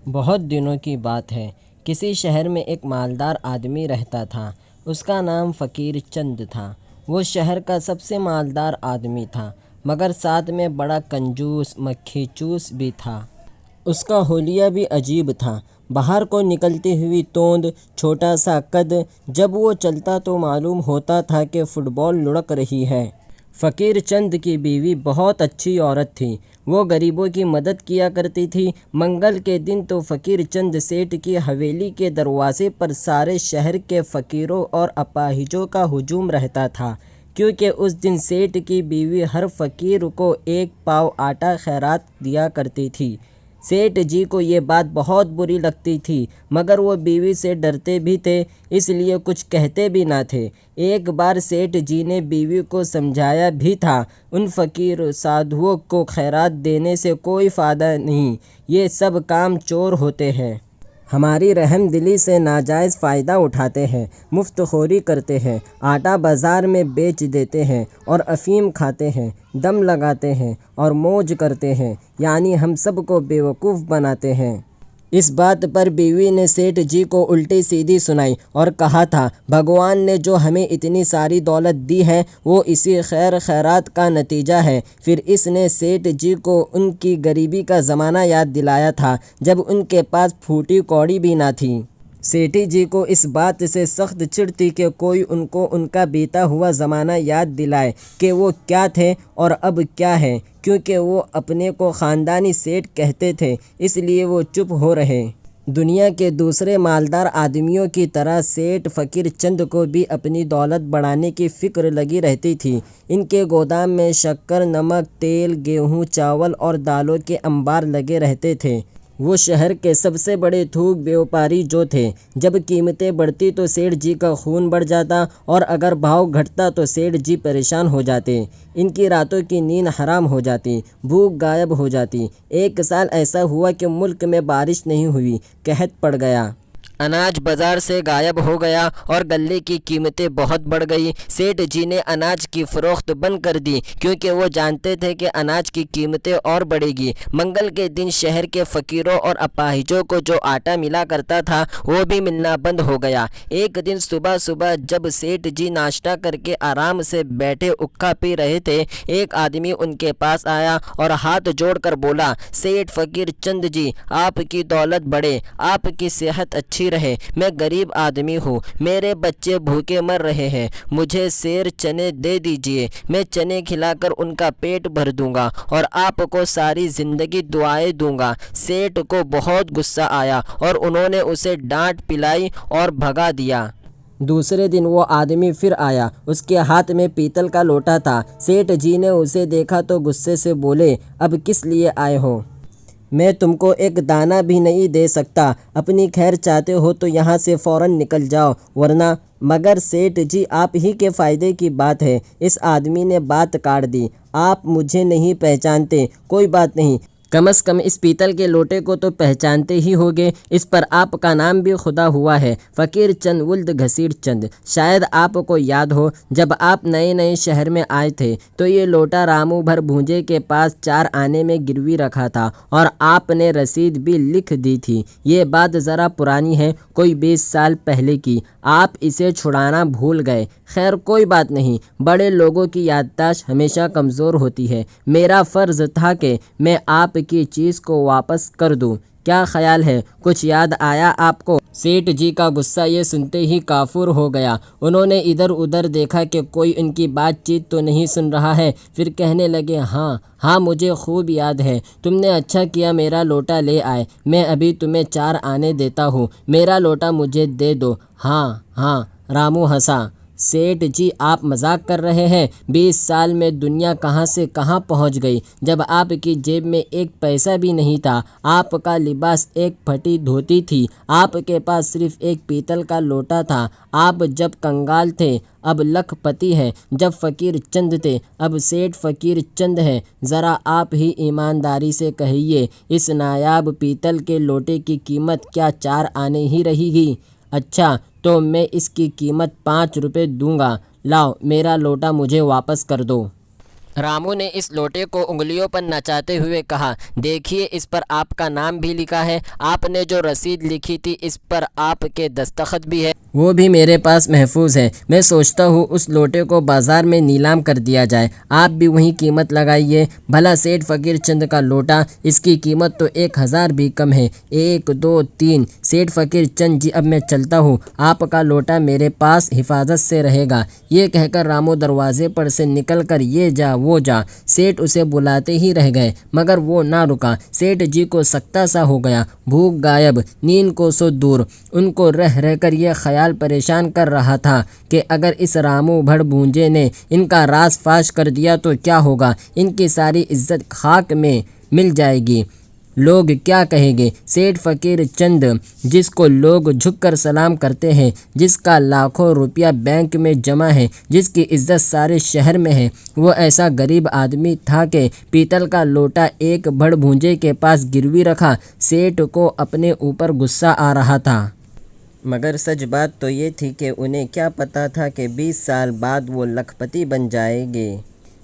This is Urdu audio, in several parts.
بہت دنوں کی بات ہے، کسی شہر میں ایک مالدار آدمی رہتا تھا۔ اس کا نام فقیر چند تھا۔ وہ شہر کا سب سے مالدار آدمی تھا، مگر ساتھ میں بڑا کنجوس مکھی چوس بھی تھا۔ اس کا حلیہ بھی عجیب تھا، باہر کو نکلتی ہوئی توند، چھوٹا سا قد، جب وہ چلتا تو معلوم ہوتا تھا کہ فٹ بال لڑک رہی ہے۔ فقیر چند کی بیوی بہت اچھی عورت تھی، وہ غریبوں کی مدد کیا کرتی تھی۔ منگل کے دن تو فقیر چند سیٹھ کی حویلی کے دروازے پر سارے شہر کے فقیروں اور اپاہجوں کا ہجوم رہتا تھا، کیونکہ اس دن سیٹھ کی بیوی ہر فقیر کو 1 پاؤ آٹا خیرات دیا کرتی تھی۔ سیٹھ جی کو یہ بات بہت بری لگتی تھی، مگر وہ بیوی سے ڈرتے بھی تھے، اس لیے کچھ کہتے بھی نہ تھے۔ ایک بار سیٹھ جی نے بیوی کو سمجھایا بھی تھا، ان فقیر سادھوؤں کو خیرات دینے سے کوئی فائدہ نہیں، یہ سب کام چور ہوتے ہیں۔ ہماری رحم دلی سے ناجائز فائدہ اٹھاتے ہیں، مفت خوری کرتے ہیں، آٹا بازار میں بیچ دیتے ہیں اور افیم کھاتے ہیں، دم لگاتے ہیں اور موج کرتے ہیں، یعنی ہم سب کو بیوقوف بناتے ہیں۔ اس بات پر بیوی نے سیٹھ جی کو الٹی سیدھی سنائی اور کہا تھا، بھگوان نے جو ہمیں اتنی ساری دولت دی ہے وہ اسی خیر خیرات کا نتیجہ ہے۔ پھر اس نے سیٹھ جی کو ان کی غریبی کا زمانہ یاد دلایا تھا، جب ان کے پاس پھوٹی کوڑی بھی نہ تھی۔ سیٹھی جی کو اس بات سے سخت چڑ تھی کہ کوئی ان کو ان کا بیتا ہوا زمانہ یاد دلائے کہ وہ کیا تھے اور اب کیا ہیں، کیونکہ وہ اپنے کو خاندانی سیٹھ کہتے تھے، اس لیے وہ چپ ہو رہے۔ دنیا کے دوسرے مالدار آدمیوں کی طرح سیٹھ فقیر چند کو بھی اپنی دولت بڑھانے کی فکر لگی رہتی تھی۔ ان کے گودام میں شکر، نمک، تیل، گیہوں، چاول اور دالوں کے انبار لگے رہتے تھے۔ وہ شہر کے سب سے بڑے تھوک بیوپاری جو تھے۔ جب قیمتیں بڑھتی تو سیٹھ جی کا خون بڑھ جاتا اور اگر بھاؤ گھٹتا تو سیٹھ جی پریشان ہو جاتے۔ ان کی راتوں کی نیند حرام ہو جاتی، بھوک غائب ہو جاتی۔ ایک سال ایسا ہوا کہ ملک میں بارش نہیں ہوئی، قحط پڑ گیا۔ اناج بازار سے غائب ہو گیا اور غلے کی قیمتیں بہت بڑھ گئی۔ سیٹھ جی نے اناج کی فروخت بند کر دی، کیونکہ وہ جانتے تھے کہ اناج کی قیمتیں اور بڑھے گی۔ منگل کے دن شہر کے فقیروں اور اپاہجوں کو جو آٹا ملا کرتا تھا وہ بھی ملنا بند ہو گیا۔ ایک دن صبح صبح جب سیٹھ جی ناشتہ کر کے آرام سے بیٹھے اکھا پی رہے تھے، ایک آدمی ان کے پاس آیا اور ہاتھ جوڑ کر بولا، سیٹھ فقیر چند جی، آپ کی دولت بڑھے، آپ کی صحت اچھی رہے، میں غریب آدمی ہوں، میرے بچے بھوکے مر رہے ہیں، مجھے سیر چنے دے دیجئے، میں چنے کھلا کر ان کا پیٹ بھر دوں گا اور آپ کو ساری زندگی دعائیں دوں گا۔ سیٹھ کو بہت غصہ آیا اور انہوں نے اسے ڈانٹ پلائی اور بھگا دیا۔ دوسرے دن وہ آدمی پھر آیا، اس کے ہاتھ میں پیتل کا لوٹا تھا۔ سیٹھ جی نے اسے دیکھا تو غصے سے بولے، اب کس لیے آئے ہو؟ میں تم کو ایک دانہ بھی نہیں دے سکتا، اپنی خیر چاہتے ہو تو یہاں سے فوراً نکل جاؤ، ورنہ۔ مگر سیٹھ جی، آپ ہی کے فائدے کی بات ہے، اس آدمی نے بات کاٹ دی، آپ مجھے نہیں پہچانتے، کوئی بات نہیں، کم از کم اس پیتل کے لوٹے کو تو پہچانتے ہی ہوگے، اس پر آپ کا نام بھی خدا ہوا ہے، فقیر چند ولد گھسیٹ چند۔ شاید آپ کو یاد ہو، جب آپ نئے نئے شہر میں آئے تھے تو یہ لوٹا رامو بھر بھونجے کے پاس 4 آنے میں گروی رکھا تھا اور آپ نے رسید بھی لکھ دی تھی۔ یہ بات ذرا پرانی ہے، کوئی 20 سال پہلے کی، آپ اسے چھڑانا بھول گئے۔ خیر کوئی بات نہیں، بڑے لوگوں کی یادداشت ہمیشہ کمزور ہوتی ہے، میرا فرض تھا کہ میں آپ کی چیز کو واپس کر دوں، کیا خیال ہے؟ کچھ یاد آیا آپ کو؟ سیٹھ جی کا غصہ یہ سنتے ہی کافور ہو گیا۔ انہوں نے ادھر ادھر دیکھا کہ کوئی ان کی بات چیت تو نہیں سن رہا ہے، پھر کہنے لگے، ہاں مجھے خوب یاد ہے، تم نے اچھا کیا میرا لوٹا لے آئے، میں ابھی تمہیں 4 آنے دیتا ہوں، میرا لوٹا مجھے دے دو۔ ہاں، رامو ہنسا۔ سیٹھ جی، آپ مذاق کر رہے ہیں، 20 سال میں دنیا کہاں سے کہاں پہنچ گئی، جب آپ کی جیب میں 1 پیسہ بھی نہیں تھا، آپ کا لباس 1 پھٹی دھوتی تھی، آپ کے پاس صرف 1 پیتل کا لوٹا تھا، آپ جب کنگال تھے اب لکھ پتی ہیں، جب فقیر چند تھے اب سیٹھ فقیر چند ہیں۔ ذرا آپ ہی ایمانداری سے کہیے، اس نایاب پیتل کے لوٹے کی قیمت کیا 4 آنے ہی رہے گی؟ اچھا تو میں اس کی قیمت 5 روپے دوں گا، لاؤ میرا لوٹا مجھے واپس کر دو۔ رامو نے اس لوٹے کو انگلیوں پر نچاتے ہوئے کہا، دیکھیے اس پر آپ کا نام بھی لکھا ہے، آپ نے جو رسید لکھی تھی اس پر آپ کے دستخط بھی ہے، وہ بھی میرے پاس محفوظ ہے۔ میں سوچتا ہوں اس لوٹے کو بازار میں نیلام کر دیا جائے، آپ بھی وہی قیمت لگائیے۔ بھلا سیٹھ فقیر چند کا لوٹا، اس کی قیمت تو 1000 بھی کم ہے۔ 1 2 3 سیٹھ فقیر چند جی، اب میں چلتا ہوں، آپ کا لوٹا میرے پاس حفاظت سے رہے گا۔ یہ کہہ کر رامو دروازے پر سے نکل کر یہ جا وہ جا، سیٹھ اسے بلاتے ہی رہ گئے مگر وہ نہ رکا۔ سیٹھ جی کو سکتہ سا ہو گیا، بھوک غائب، نیند کو سو دور۔ ان کو رہ رہ کر یہ خیال پریشان کر رہا تھا کہ اگر اس رامو بھڑ بھونجے نے ان کا راز فاش کر دیا تو کیا ہوگا، ان کی ساری عزت خاک میں مل جائے گی، لوگ کیا کہیں گے۔ سیٹھ فقیر چند، جس کو لوگ جھک کر سلام کرتے ہیں، جس کا لاکھوں روپیہ بینک میں جمع ہے، جس کی عزت سارے شہر میں ہے، وہ ایسا غریب آدمی تھا کہ پیتل کا لوٹا ایک بھڑ بھونجے کے پاس گروی رکھا۔ سیٹھ کو اپنے اوپر غصہ آ رہا تھا، مگر سچ بات تو یہ تھی کہ انہیں کیا پتہ تھا کہ 20 سال بعد وہ لکھ پتی بن جائیں گے۔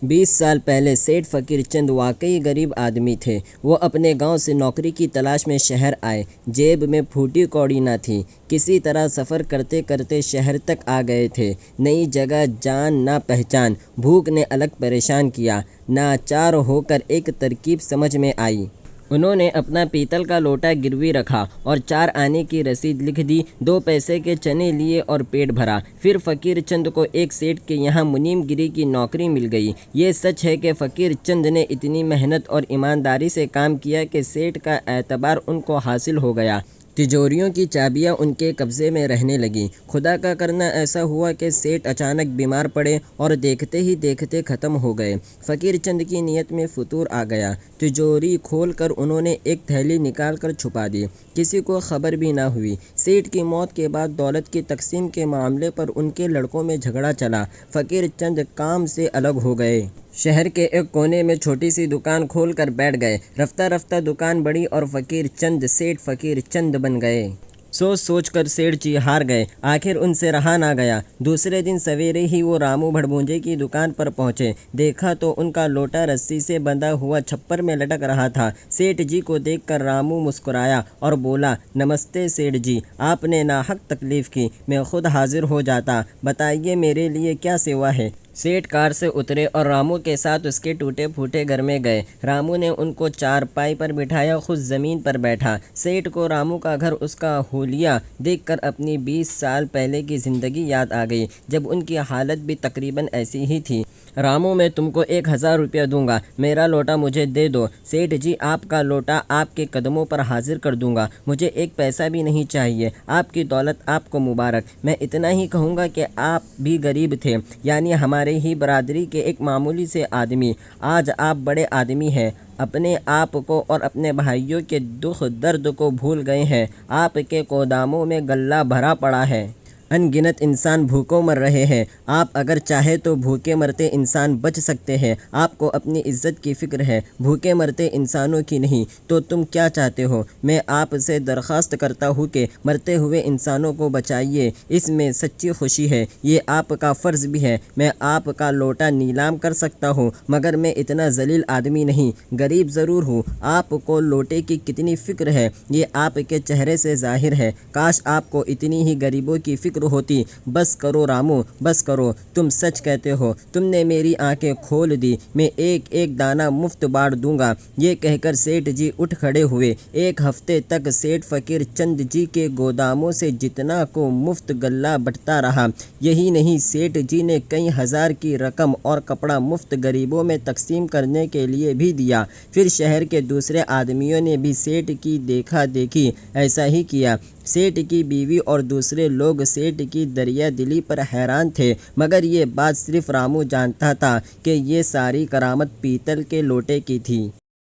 20 سال پہلے سیٹھ فقیر چند واقعی غریب آدمی تھے۔ وہ اپنے گاؤں سے نوکری کی تلاش میں شہر آئے، جیب میں پھوٹی کوڑی نہ تھی، کسی طرح سفر کرتے کرتے شہر تک آ گئے تھے۔ نئی جگہ، جان نہ پہچان، بھوک نے الگ پریشان کیا۔ ناچار ہو کر ایک ترکیب سمجھ میں آئی۔ انہوں نے اپنا پیتل کا لوٹا گروی رکھا اور 4 آنے کی رسید لکھ دی، 2 پیسے کے چنے لیے اور پیٹ بھرا۔ پھر فقیر چند کو ایک سیٹھ کے یہاں منیم گری کی نوکری مل گئی۔ یہ سچ ہے کہ فقیر چند نے اتنی محنت اور ایمانداری سے کام کیا کہ سیٹھ کا اعتبار ان کو حاصل ہو گیا۔ تجوریوں کی چابیاں ان کے قبضے میں رہنے لگیں۔ خدا کا کرنا ایسا ہوا کہ سیٹھ اچانک بیمار پڑے اور دیکھتے ہی دیکھتے ختم ہو گئے۔ فقیر چند کی نیت میں فطور آ گیا۔ تجوری کھول کر انہوں نے ایک تھیلی نکال کر چھپا دی، کسی کو خبر بھی نہ ہوئی۔ سیٹھ کی موت کے بعد دولت کی تقسیم کے معاملے پر ان کے لڑکوں میں جھگڑا چلا۔ فقیر چند کام سے الگ ہو گئے، شہر کے ایک کونے میں چھوٹی سی دکان کھول کر بیٹھ گئے۔ رفتہ رفتہ دکان بڑھی اور فقیر چند سیٹھ فقیر چند بن گئے۔ سوچ سوچ کر سیٹھ جی ہار گئے، آخر ان سے رہا نہ گیا۔ دوسرے دن سویرے ہی وہ رامو بھڑبھونجے کی دکان پر پہنچے، دیکھا تو ان کا لوٹا رسی سے بندھا ہوا چھپر میں لٹک رہا تھا۔ سیٹھ جی کو دیکھ کر رامو مسکرایا اور بولا، نمستے سیٹھ جی، آپ نے ناحق تکلیف کی، میں خود حاضر ہو جاتا، بتائیے میرے لیے کیا سیوا ہے۔ سیٹھ کار سے اترے اور رامو کے ساتھ اس کے ٹوٹے پھوٹے گھر میں گئے۔ رامو نے ان کو چارپائی پر بٹھایا، خود زمین پر بیٹھا۔ سیٹھ کو رامو کا گھر، اس کا حلیہ دیکھ کر اپنی 20 سال پہلے کی زندگی یاد آ گئی، جب ان کی حالت بھی تقریباً ایسی ہی تھی۔ رامو، میں تم کو 1000 روپیہ دوں گا، میرا لوٹا مجھے دے دو۔ سیٹھ جی، آپ کا لوٹا آپ کے قدموں پر حاضر کر دوں گا، مجھے 1 پیسہ بھی نہیں چاہیے، آپ کی دولت آپ کو مبارک۔ میں اتنا ہی کہوں گا کہ آپ بھی غریب تھے، یعنی ہمارے ہی برادری کے ایک معمولی سے آدمی، آج آپ بڑے آدمی ہیں، اپنے آپ کو اور اپنے بھائیوں کے دکھ درد کو بھول گئے ہیں، آپ کے گوداموں میں غلہ بھرا پڑا ہے، ان گنت انسان بھوکوں مر رہے ہیں، آپ اگر چاہے تو بھوکے مرتے انسان بچ سکتے ہیں، آپ کو اپنی عزت کی فکر ہے، بھوکے مرتے انسانوں کی نہیں، تو تم کیا چاہتے ہو؟ میں آپ سے درخواست کرتا ہوں کہ مرتے ہوئے انسانوں کو بچائیے، اس میں سچی خوشی ہے، یہ آپ کا فرض بھی ہے۔ میں آپ کا لوٹا نیلام کر سکتا ہوں، مگر میں اتنا ذلیل آدمی نہیں، غریب ضرور ہوں۔ آپ کو لوٹے کی کتنی فکر ہے یہ آپ کے چہرے سے ظاہر ہے، کاش آپ کو اتنی ہی غریبوں کی فکر ہوتی۔ بس کرو رامو، بس کرو، تم سچ کہتے ہو، تم نے میری آنکھیں کھول دی، میں ایک ایک دانہ مفت بانٹ دوں گا۔ یہ کہہ کر سیٹھ جی اٹھ کھڑے ہوئے۔ 1 ہفتے تک سیٹھ فقیر چند جی کے گوداموں سے جتنا کو مفت غلہ بٹتا رہا۔ یہی نہیں، سیٹھ جی نے کئی ہزار کی رقم اور کپڑا مفت غریبوں میں تقسیم کرنے کے لیے بھی دیا۔ پھر شہر کے دوسرے آدمیوں نے بھی سیٹھ کی دیکھا دیکھی ایسا ہی کیا۔ سیٹھ کی بیوی اور دوسرے لوگ سیٹھ کی دریا دلی پر حیران تھے، مگر یہ بات صرف رامو جانتا تھا کہ یہ ساری کرامت پیتل کے لوٹے کی تھی۔